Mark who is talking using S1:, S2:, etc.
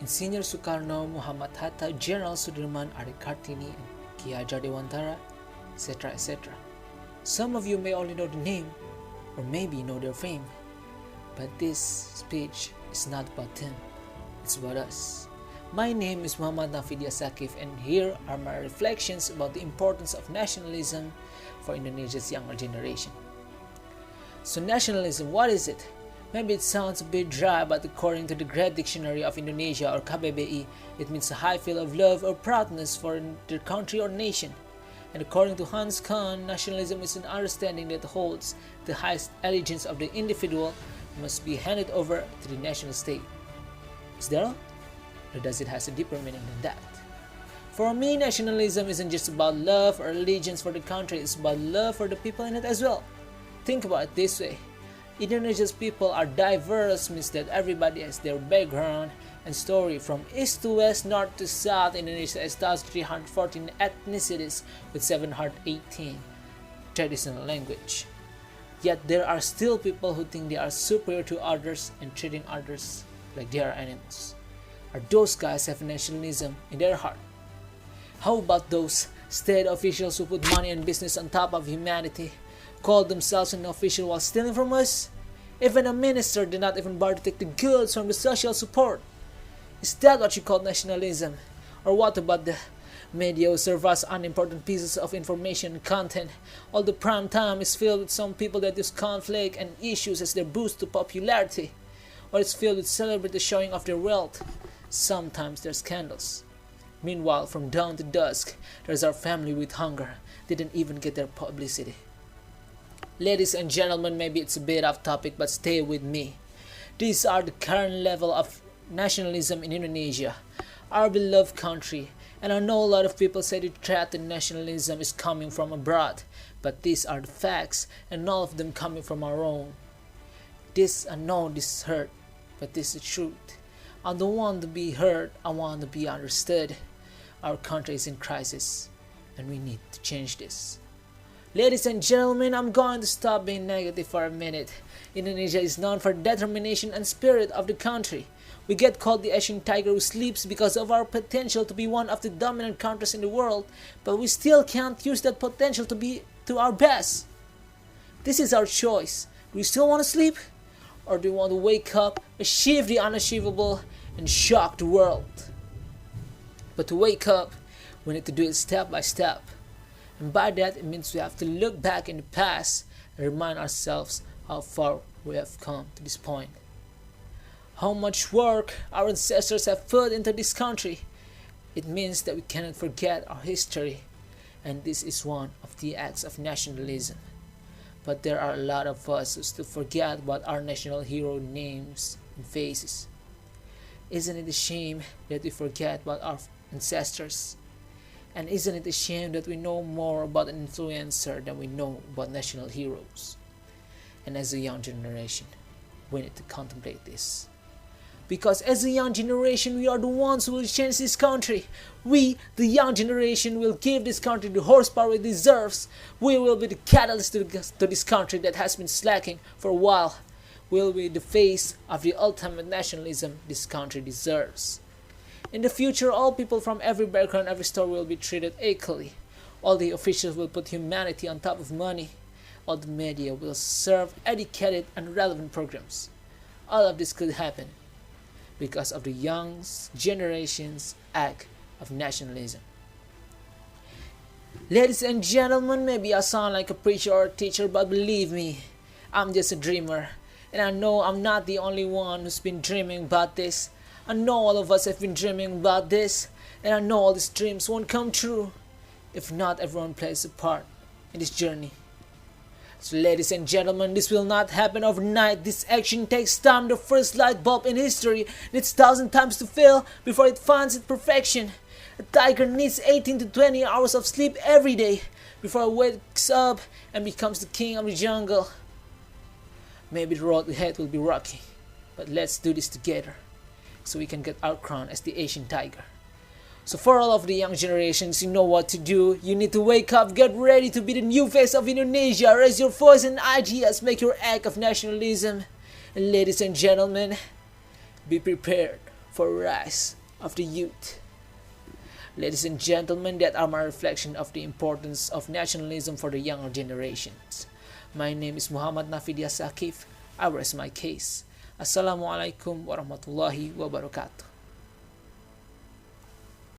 S1: Insinyur Soekarno, Muhammad Hatta, General Sudirman, Ari Kartini, and Ki Hajar Dewantara, etc., etc. Some of you may only know the name, or maybe know their fame, but this speech is not about them, it's about us. My name is Muhammad Naafi Dhiyaatsaqif, and here are my reflections about the importance of nationalism for Indonesia's younger generation. So nationalism, what is it? Maybe it sounds a bit dry, but according to the Great Dictionary of Indonesia, or KBBI, it means a high feel of love or proudness for their country or nation. And according to Hans Kahn, nationalism is an understanding that holds the highest allegiance of the individual must be handed over to the national state. Is that all? Or does it have a deeper meaning than that? For me, nationalism isn't just about love or allegiance for the country, it's about love for the people in it as well. Think about it this way. Indonesia's people are diverse, means that everybody has their background and story. From east to west, north to south, Indonesia has thus 314 ethnicities with 718 traditional language. Yet there are still people who think they are superior to others and treating others like they are animals. Are those guys have nationalism in their heart? How about those state officials who put money and business on top of humanity, call themselves an official while stealing from us? Even a minister did not even bother to take the goods from the social support. Is that what you call nationalism? Or what about the media who serve us unimportant pieces of information and content? All the prime time is filled with some people that use conflict and issues as their boost to popularity. Or it's filled with celebrities showing off their wealth. Sometimes there's scandals. Meanwhile, from dawn to dusk, there's our family with hunger. They didn't even get their publicity. Ladies and gentlemen, maybe it's a bit off topic, but stay with me. These are the current level of nationalism in Indonesia, our beloved country. And I know a lot of people say the threat to nationalism is coming from abroad, but these are the facts, and all of them coming from our own. I know this hurt, but this is the truth. I don't want to be heard, I want to be understood. Our country is in crisis, and we need to change this. Ladies and gentlemen, I'm going to stop being negative for a minute. Indonesia is known for determination and spirit of the country. We get called the Asian tiger who sleeps because of our potential to be one of the dominant countries in the world, but we still can't use that potential to be to our best. This is our choice. Do we still want to sleep? Or do we want to wake up, achieve the unachievable, and shock the world? But to wake up, we need to do it step by step. And by that, it means we have to look back in the past and remind ourselves how far we have come to this point. How much work our ancestors have put into this country. It means that we cannot forget our history. And this is one of the acts of nationalism. But there are a lot of us who still forget about our national hero names and faces. Isn't it a shame that we forget about our ancestors? And isn't it a shame that we know more about an influencer than we know about national heroes? And as a young generation, we need to contemplate this. Because as a young generation, we are the ones who will change this country. We, the young generation, will give this country the horsepower it deserves. We will be the catalyst to this country that has been slacking for a while. We will be the face of the ultimate nationalism this country deserves. In the future, all people from every background, every story will be treated equally. All the officials will put humanity on top of money. All the media will serve educated and relevant programs. All of this could happen because of the young generation's act of nationalism. Ladies and gentlemen, maybe I sound like a preacher or a teacher, but believe me, I'm just a dreamer. And I know I'm not the only one who's been dreaming about this. I know all of us have been dreaming about this, and I know all these dreams won't come true if not everyone plays a part in this journey. So ladies and gentlemen, this will not happen overnight. This action takes time. The first light bulb in history needs 1,000 times to fail before it finds its perfection. A tiger needs 18 to 20 hours of sleep every day before it wakes up and becomes the king of the jungle. Maybe the road ahead will be rocky, but let's do this together so we can get our crown as the Asian tiger. So for all of the young generations, you know what to do. You need to wake up, get ready to be the new face of Indonesia. Raise your voice and ideas, make your act of nationalism. And ladies and gentlemen, be prepared for rise of the youth. Ladies and gentlemen, that are my reflection of the importance of nationalism for the younger generations. My name is Muhammad Naafi Dhiyaatsaqif. I rest my case. Assalamualaikum warahmatullahi wabarakatuh.